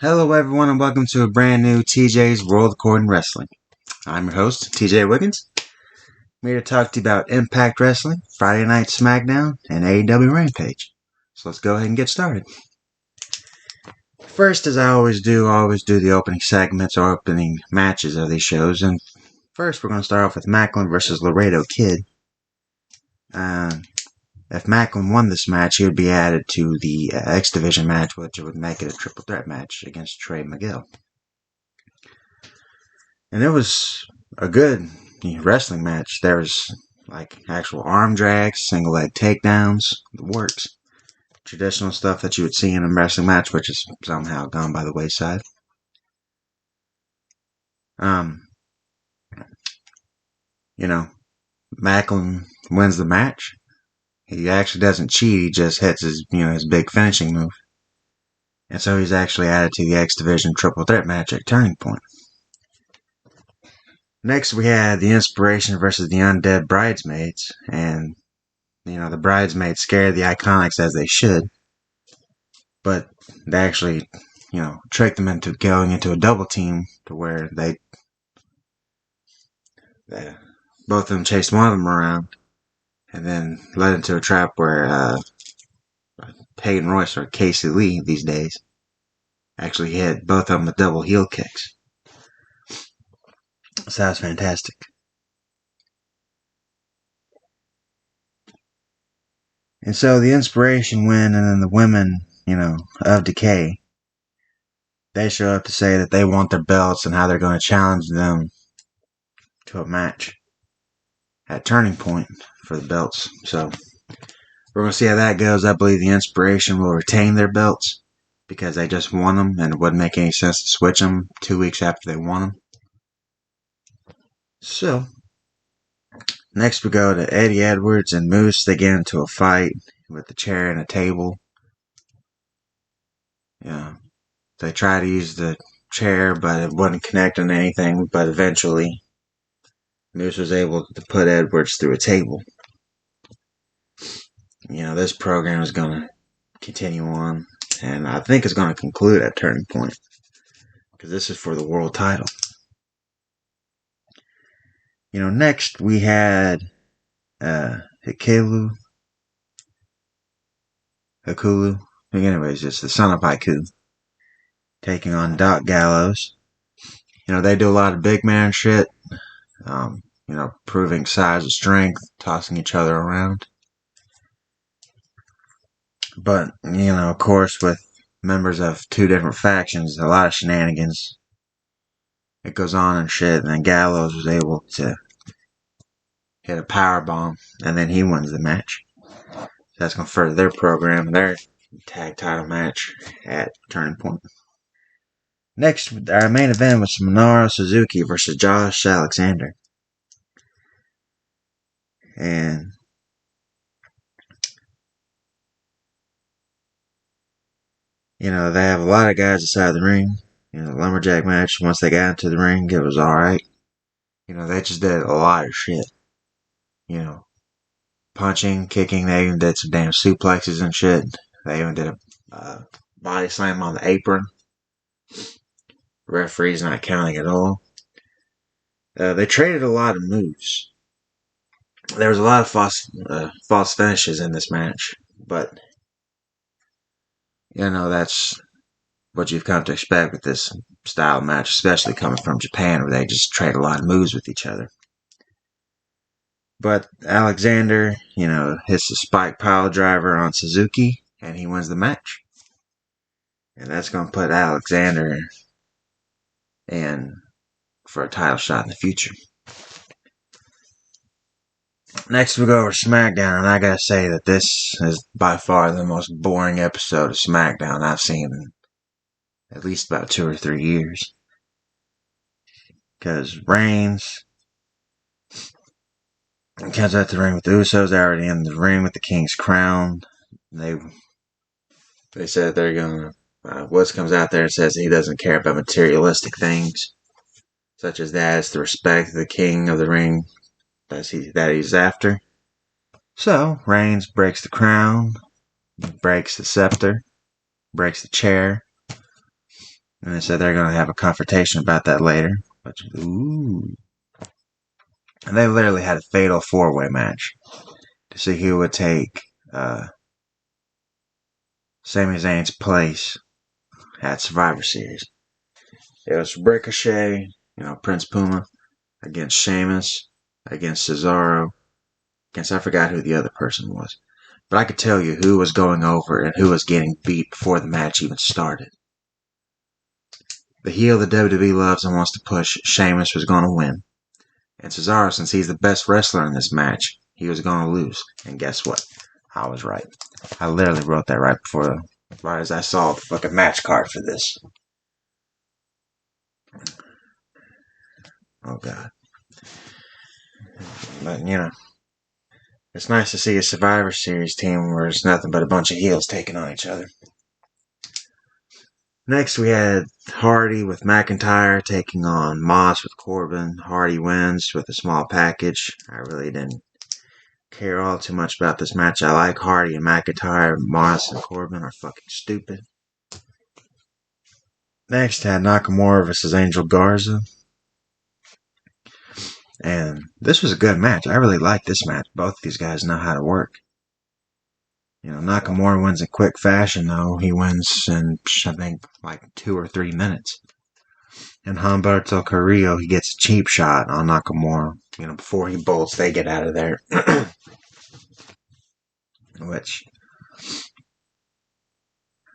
Hello, everyone, and welcome to a brand new TJ's World According Wrestling. I'm your host, TJ Wiggins. I'm here to talk to you about Impact Wrestling, Friday Night Smackdown, and AEW Rampage. So let's go ahead and get started. First, as I always do the opening segments or opening matches of these shows. And first, we're going to start off with Macklin versus Laredo Kid. If Macklin won this match, he would be added to the X Division match, which would make it a triple threat match against Trey Miguel. And it was a good wrestling match. There was like actual arm drags, single leg takedowns, the works. Traditional stuff that you would see in a wrestling match, which is somehow gone by the wayside. Macklin wins the match. He actually doesn't cheat, he just hits his big finishing move. And so he's actually added to the X Division triple threat match at Turning Point. Next, we had the Inspiration versus the Undead Bridesmaids, and the Bridesmaids scared the Iconics as they should, but they actually, tricked them into going into a double team to where they both of them chased one of them around, and then led into a trap where Peyton Royce, or Casey Lee these days, actually hit both of them with double heel kicks. So that was fantastic. And so the Inspiration win, and then the women, of Decay, they show up to say that they want their belts and how they're going to challenge them to a match at Turning Point for the belts. So we're going to see how that goes. I believe the Inspiration will retain their belts because they just won them, and it wouldn't make any sense to switch them 2 weeks after they won them. So next we go to Eddie Edwards and Moose. They get into a fight with the chair and a table. They try to use the chair, but it wouldn't connect on anything. But eventually, Moose was able to put Edwards through a table. This program is going to continue on, and I think it's going to conclude at Turning Point, because this is for the world title. Next we had Hikulu. Anyways, it's the son of Haiku taking on Doc Gallows. They do a lot of big man shit. Proving size and strength, tossing each other around. But, of course, with members of two different factions, a lot of shenanigans. It goes on and shit, and then Gallows was able to hit a power bomb, and then he wins the match. So that's going to further their program, their tag title match at Turning Point. Next, our main event was Minoru Suzuki versus Josh Alexander. And they have a lot of guys inside the ring. The lumberjack match, once they got into the ring, it was alright. They just did a lot of shit. Punching, kicking, they even did some damn suplexes and shit. They even did a body slam on the apron. Referee's not counting at all. They traded a lot of moves. There was a lot of false finishes in this match, but that's what you've come to expect with this style match, especially coming from Japan, where they just trade a lot of moves with each other. But Alexander, hits the spike pile driver on Suzuki, and he wins the match. And that's going to put Alexander in for a title shot in the future. Next we go over Smackdown, and I gotta say that this is by far the most boring episode of Smackdown I've seen in at least about 2 or 3 years. Because Reigns comes out the ring with the Usos. They're already in the ring with the King's Crown. They said they're gonna. Woods comes out there and says he doesn't care about materialistic things, such as that. It's the respect of the King of the Ring that he's after. So Reigns breaks the crown, breaks the scepter, breaks the chair, And they said they're going to have a confrontation about that later. But, ooh. And they literally had a fatal four-way match to see who would take Sami Zayn's place at Survivor Series. It was Ricochet, Prince Puma, against Sheamus, against Cesaro, against I forgot who the other person was. But I could tell you who was going over and who was getting beat before the match even started. The heel the WWE loves and wants to push, Sheamus, was going to win. And Cesaro, since he's the best wrestler in this match, he was going to lose. And guess what? I was right. I literally wrote that right as I saw the fucking match card for this. Oh, God. But, it's nice to see a Survivor Series team where it's nothing but a bunch of heels taking on each other. Next, we had Hardy with McIntyre taking on Moss with Corbin. Hardy wins with a small package. I really didn't care all too much about this match. I like Hardy and McIntyre. Moss and Corbin are fucking stupid. Next, had Nakamura versus Angel Garza. And this was a good match. I really like this match. Both of these guys know how to work. Nakamura wins in quick fashion, though. He wins in, I think, like 2 or 3 minutes. And Humberto Carrillo, he gets a cheap shot on Nakamura. Before he bolts, they get out of there. Which,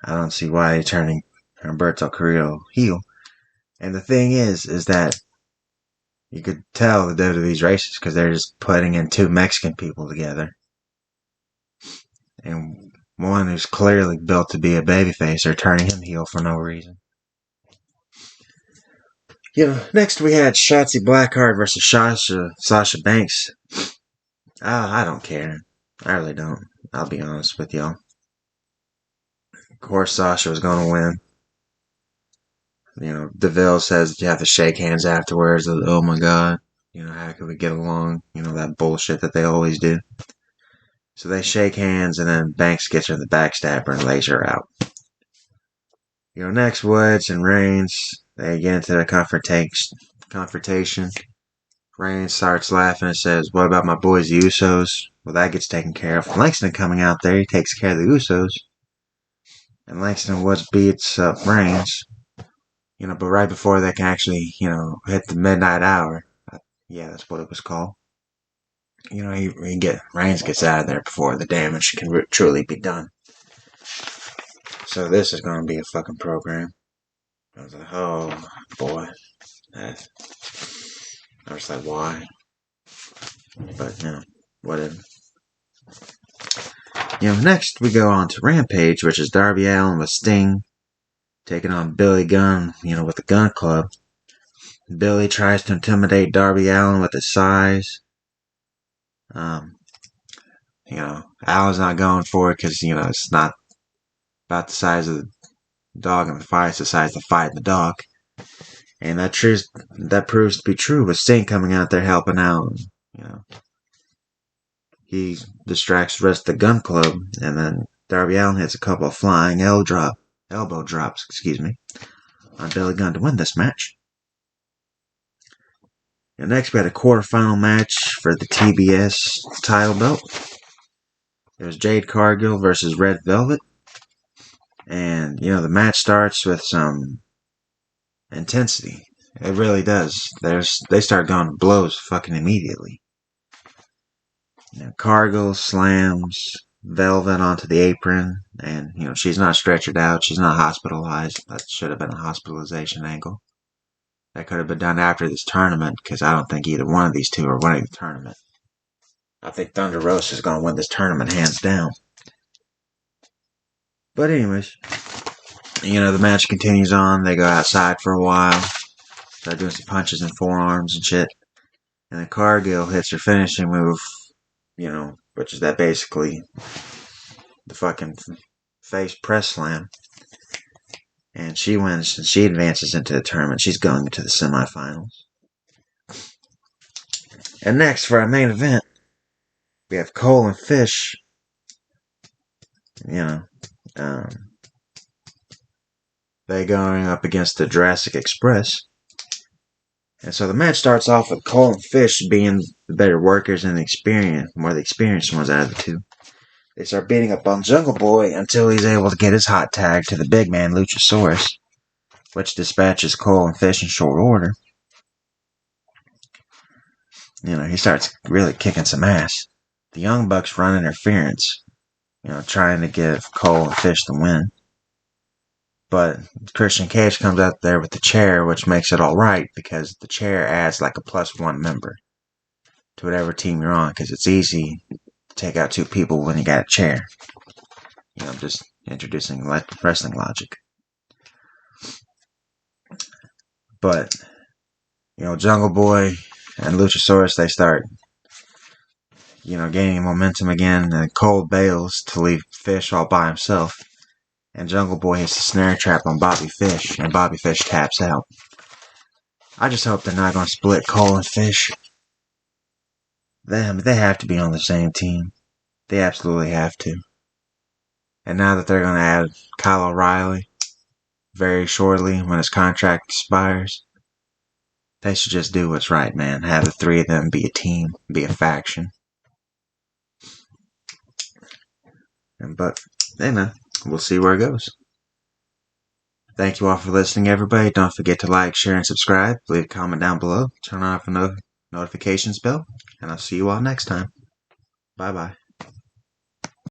I don't see why he's turning Humberto Carrillo heel. And the thing is that you could tell the WWE's racist because they're just putting in 2 Mexican people together. And one who's clearly built to be a babyface, they're turning him heel for no reason. Next we had Shotzi Blackheart versus Sasha Banks. I don't care. I really don't. I'll be honest with y'all. Of course, Sasha was going to win. DeVille says you have to shake hands afterwards. Oh my God. How can we get along? That bullshit that they always do. So they shake hands, and then Banks gets her in the backstabber and lays her out. Next, Woods and Reigns, they get into the confrontation. Reigns starts laughing and says, "What about my boys, the Usos?" Well, that gets taken care of. Langston coming out there, he takes care of the Usos. And Langston Woods beats up Reigns. But right before they can actually, hit the midnight hour. Yeah, that's what it was called. Reigns gets out of there before the damage can truly be done. So this is going to be a fucking program. I was like, oh boy. I was like, why? But, whatever. Next we go on to Rampage, which is Darby Allin with Sting taking on Billy Gunn, with the Gun Club. Billy tries to intimidate Darby Allin with his size. Allin's not going for it because, it's not about the size of the dog in the fight, it's the size of the fight in the dog. And that proves to be true with Sting coming out there helping out. He distracts the rest of the Gun Club, and then Darby Allin hits a couple of flying elbow drops, on Billy Gunn to win this match. Next, we had a quarterfinal match for the TBS title belt. It was Jade Cargill versus Red Velvet. And, the match starts with some intensity. It really does. They start going to blows fucking immediately. Cargill slams Velvet onto the apron. And, she's not stretchered out. She's not hospitalized. That should have been a hospitalization angle. That could have been done after this tournament, because I don't think either one of these two are winning the tournament. I think Thunder Rosa is going to win this tournament hands down. But anyways, the match continues on. They go outside for a while. Start doing some punches and forearms and shit. And then Cargill hits her finishing move, which is that basically the fucking face press slam. And she wins, and she advances into the tournament. She's going into the semifinals. And next, for our main event, we have Cole and Fish. The they going up against the Jurassic Express. And so the match starts off with Cole and Fish being the better workers and more the experienced ones out of the two. They start beating up on Jungle Boy until he's able to get his hot tag to the big man Luchasaurus, which dispatches Cole and Fish in short order. He starts really kicking some ass. The Young Bucks run interference, trying to give Cole and Fish the win. But Christian Cage comes out there with the chair, which makes it alright because the chair adds like a +1 member to whatever team you're on, because it's easy to take out 2 people when you got a chair. I'm just introducing wrestling logic. But, Jungle Boy and Luchasaurus, they start, gaining momentum again, and Cole bails to leave Fish all by himself. And Jungle Boy hits the snare trap on Bobby Fish, and Bobby Fish taps out. I just hope they're not going to split Cole and Fish. They have to be on the same team. They absolutely have to. And now that they're going to add Kyle O'Reilly very shortly when his contract expires, they should just do what's right, man. Have the 3 of them be a team, be a faction. But, we'll see where it goes. Thank you all for listening, everybody. Don't forget to like, share, and subscribe. Leave a comment down below. Turn on the notifications bell. And I'll see you all next time. Bye-bye.